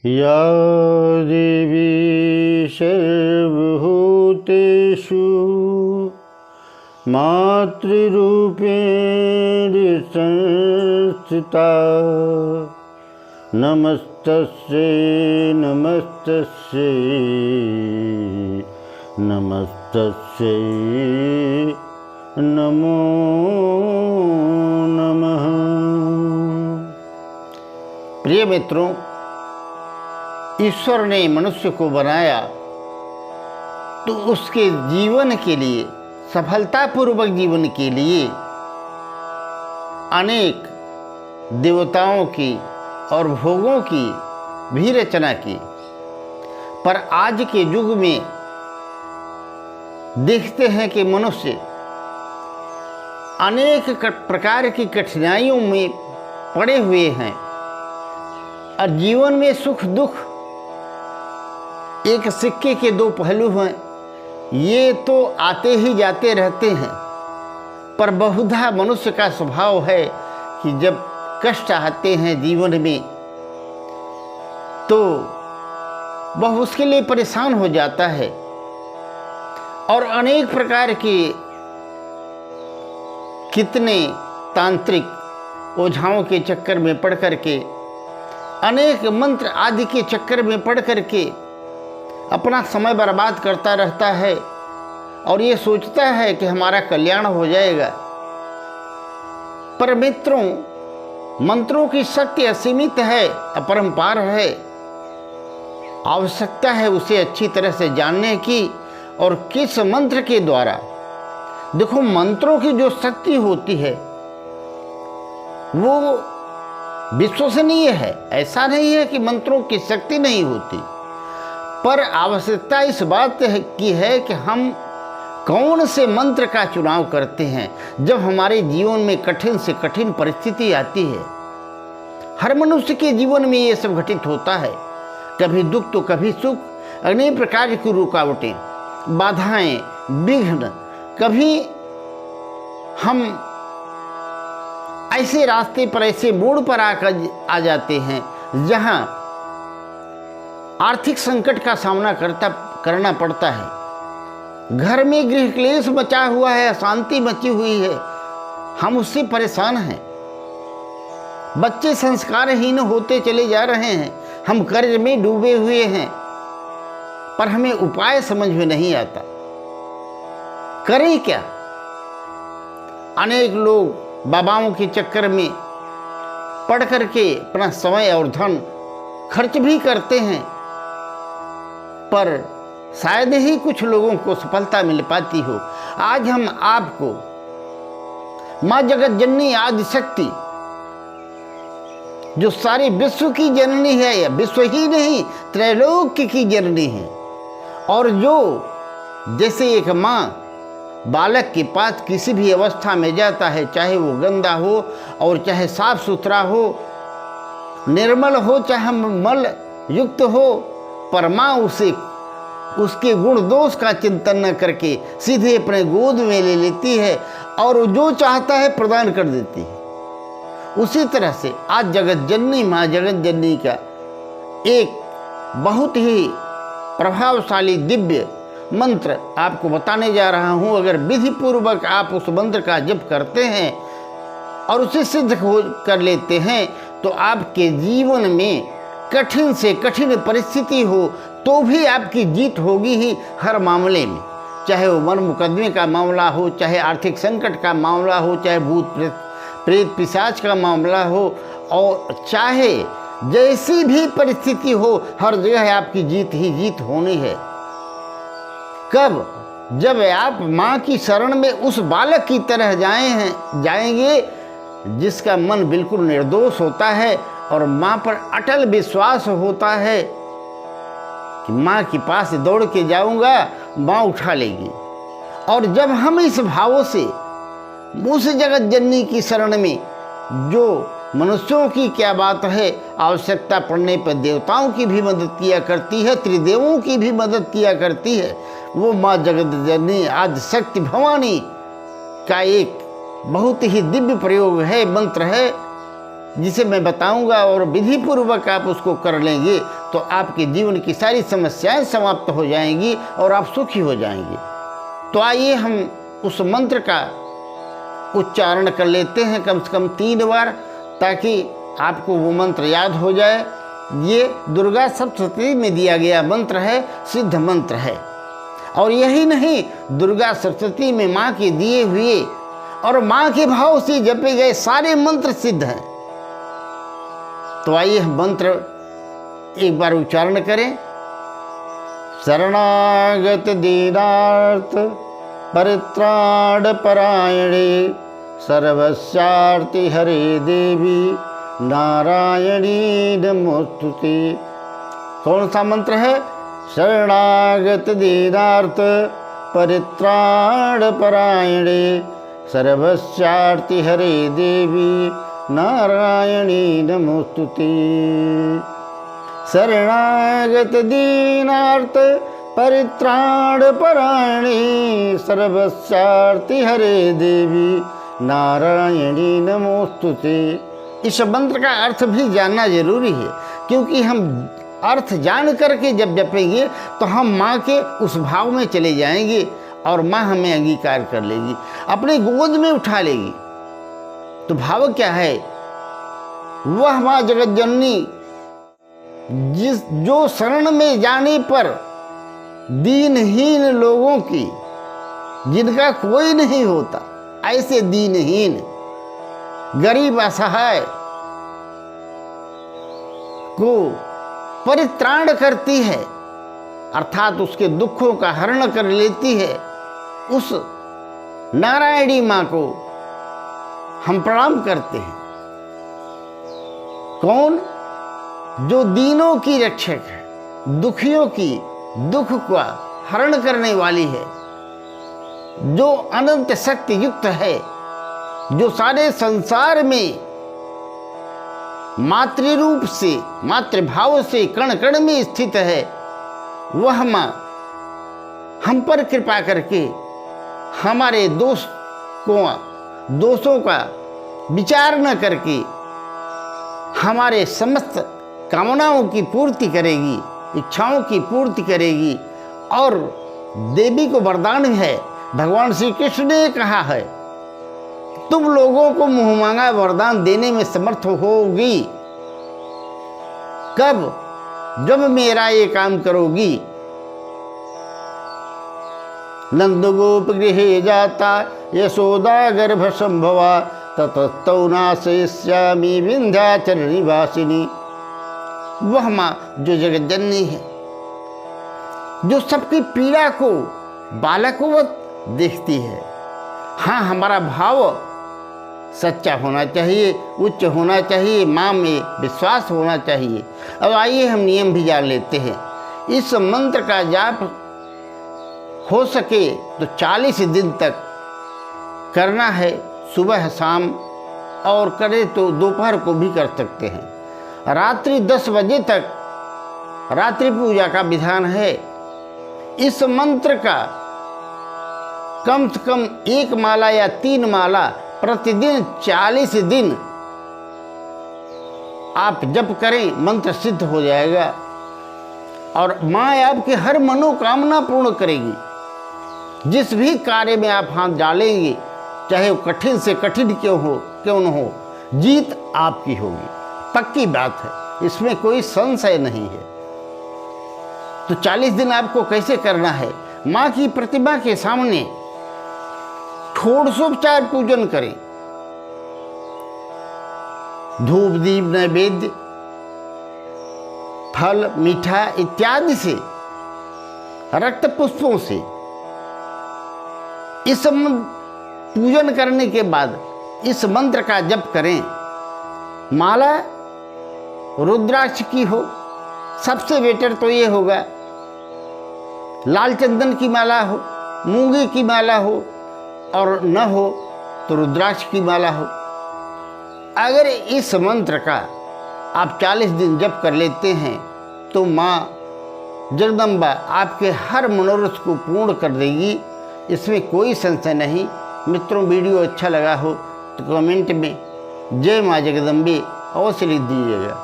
या देवी सर्वभूतेषु मातृरूपेण संस्थिता नमस्तस्यै नमस्तस्यै नमस्तस्यै नमो नमः। प्रिय मित्रों, ईश्वर ने मनुष्य को बनाया तो उसके जीवन के लिए, सफलतापूर्वक जीवन के लिए अनेक देवताओं की और भोगों की भी रचना की। पर आज के युग में देखते हैं कि मनुष्य अनेक प्रकार की कठिनाइयों में पड़े हुए हैं और जीवन में सुख दुख एक सिक्के के दो पहलू हैं। ये तो आते ही जाते रहते हैं, पर बहुधा मनुष्य का स्वभाव है कि जब कष्ट आते हैं जीवन में तो वह उसके लिए परेशान हो जाता है और अनेक प्रकार के कितने तांत्रिक ओझाओं के चक्कर में पड़ करके, अनेक मंत्र आदि के चक्कर में पड़ करके अपना समय बर्बाद करता रहता है और ये सोचता है कि हमारा कल्याण हो जाएगा। पर मित्रों, मंत्रों की शक्ति असीमित है, अपरंपार है। आवश्यकता है उसे अच्छी तरह से जानने की और किस मंत्र के द्वारा। देखो, मंत्रों की जो शक्ति होती है वो विश्वसनीय है। ऐसा नहीं है कि मंत्रों की शक्ति नहीं होती, पर आवश्यकता इस बात की है कि हम कौन से मंत्र का चुनाव करते हैं जब हमारे जीवन में कठिन से कठिन परिस्थिति आती है। हर मनुष्य के जीवन में ये सब घटित होता है, कभी दुख तो कभी सुख, अनेक प्रकार की रुकावटें, बाधाएं, विघ्न। कभी हम ऐसे रास्ते पर, ऐसे मोड़ पर आकर आ जाते हैं जहां आर्थिक संकट का सामना करना पड़ता है। घर में गृह क्लेश मचा हुआ है, अशांति मची हुई है, हम उससे परेशान हैं। बच्चे संस्कारहीन होते चले जा रहे हैं, हम कर्ज में डूबे हुए हैं, पर हमें उपाय समझ में नहीं आता। करें क्या? अनेक लोग बाबाओं के चक्कर में पड़ करके अपना समय और धन खर्च भी करते हैं, पर शायद ही कुछ लोगों को सफलता मिल पाती हो। आज हम आपको माँ जगत जननी आदि शक्ति, जो सारे विश्व की जननी है, या विश्व ही नहीं त्रैलोक्य की जननी है, और जो जैसे एक माँ बालक के पास किसी भी अवस्था में जाता है, चाहे वो गंदा हो और चाहे साफ सुथरा हो, निर्मल हो चाहे मल युक्त हो, पर माँ उसे उसके गुण दोष का चिंतन न करके सीधे अपने गोद में ले लेती है और जो चाहता है प्रदान कर देती है। उसी तरह से आज जगत जननी माँ जगत जननी का एक बहुत ही प्रभावशाली दिव्य मंत्र आपको बताने जा रहा हूँ। अगर विधि पूर्वक आप उस मंत्र का जप करते हैं और उसे सिद्ध कर लेते हैं तो आपके जीवन में कठिन से कठिन परिस्थिति हो तो भी आपकी जीत होगी ही हर मामले में। चाहे वो मन मुकदमे का मामला हो, चाहे आर्थिक संकट का मामला हो, चाहे भूत प्रेत पिशाच का मामला हो, और चाहे जैसी भी परिस्थिति हो, हर जगह आपकी जीत ही जीत होनी है। कब? जब आप माँ की शरण में उस बालक की तरह जाएंगे जिसका मन बिल्कुल निर्दोष होता है और माँ पर अटल विश्वास होता है कि माँ के पास दौड़ के जाऊंगा, माँ उठा लेगी। और जब हम इस भावों से उस जगत जननी की शरण में, जो मनुष्यों की क्या बात है, आवश्यकता पड़ने पर देवताओं की भी मदद किया करती है, त्रिदेवों की भी मदद किया करती है, वो माँ जगत जननी आदि शक्ति भवानी का एक बहुत ही दिव्य प्रयोग है, मंत्र है, जिसे मैं बताऊंगा और विधि पूर्वक आप उसको कर लेंगे तो आपके जीवन की सारी समस्याएं समाप्त हो जाएंगी और आप सुखी हो जाएंगे। तो आइए हम उस मंत्र का उच्चारण कर लेते हैं कम से कम 3 बार, ताकि आपको वो मंत्र याद हो जाए। ये दुर्गा सप्तशती में दिया गया मंत्र है, सिद्ध मंत्र है। और यही नहीं, दुर्गा सप्तशती में माँ के दिए हुए और माँ के भाव से जपे गए सारे मंत्र सिद्ध हैं। तो आइए हम मंत्र एक बार उच्चारण करें। शरणागत दीनार्थ परित्राण परायणे सर्वस्यार्ति हरे देवी नारायणी नमोस्तुते। कौन सा मंत्र है? शरणागत दीनार्थ परित्राण परायणे सर्वस्यार्ति हरे देवी नारायणी नमोस्तुते। शरणागत दीनार्थ परित्राण परायणे सर्वस्यार्ति हरे देवी नारायणी नमोस्तुते। इस मंत्र का अर्थ भी जानना जरूरी है, क्योंकि हम अर्थ जान करके जब जपेंगे तो हम माँ के उस भाव में चले जाएंगे और माँ हमें अंगीकार कर लेगी, अपने गोद में उठा लेगी। तो भाव क्या है? वह माँ जगत जननी जो शरण में जाने पर दीनहीन लोगों की, जिनका कोई नहीं होता, ऐसे दीनहीन गरीब असहाय को परित्राण करती है, अर्थात उसके दुखों का हरण कर लेती है। उस नारायणी माँ को हम प्रणाम करते हैं। कौन? जो दीनों की रक्षक है, दुखियों की दुख का हरण करने वाली है, जो अनंत शक्ति युक्त है, जो सारे संसार में मातृ रूप से, मातृभाव से कण कण में स्थित है। वह माँ हम पर कृपा करके हमारे दोषों का विचार न करके हमारे समस्त कामनाओं की पूर्ति करेगी, इच्छाओं की पूर्ति करेगी। और देवी को वरदान है, भगवान श्री कृष्ण ने कहा है, तुम लोगों को मुंह मांगा वरदान देने में समर्थ होगी। कब? जब मेरा ये काम करोगी। नंद गोप गृहे जाता यशोदा गर्भ संभवा ततस्तौ नाशयिष्यामि विंध्याचल निवासिनी। वह माँ जो जगत जननी है, जो सबकी पीड़ा को बालकवत देखती है। हाँ, हमारा भाव सच्चा होना चाहिए, उच्च होना चाहिए, माँ में विश्वास होना चाहिए। अब आइए हम नियम भी जान लेते हैं। इस मंत्र का जाप हो सके तो 40 दिन तक करना है, सुबह शाम, और करे तो दोपहर को भी कर सकते हैं। रात्रि 10 बजे तक रात्रि पूजा का विधान है। इस मंत्र का कम से कम 1 माला या 3 माला प्रतिदिन 40 दिन आप जप करें, मंत्र सिद्ध हो जाएगा और माँ आपकी हर मनोकामना पूर्ण करेगी। जिस भी कार्य में आप हाथ डालेंगे, चाहे वो कठिन से कठिन क्यों न हो, जीत आपकी होगी, पक्की बात है, इसमें कोई संशय नहीं है। तो 40 दिन आपको कैसे करना है? माँ की प्रतिमा के सामने षोडशोपचार पूजन करें। धूप दीप नैवेद्य फल मीठा इत्यादि से, रक्त पुष्पों से इस पूजन करने के बाद इस मंत्र का जप करें। माला रुद्राक्ष की हो, सबसे बेटर तो ये होगा। लाल चंदन की माला हो, मूंगे की माला हो, और न हो तो रुद्राक्ष की माला हो। अगर इस मंत्र का आप 40 दिन जप कर लेते हैं तो माँ जगदम्बा आपके हर मनोरथ को पूर्ण कर देगी, इसमें कोई संशय नहीं। मित्रों, वीडियो अच्छा लगा हो तो कमेंट में जय माँ जगदम्बे अवश्य लिख दीजिएगा।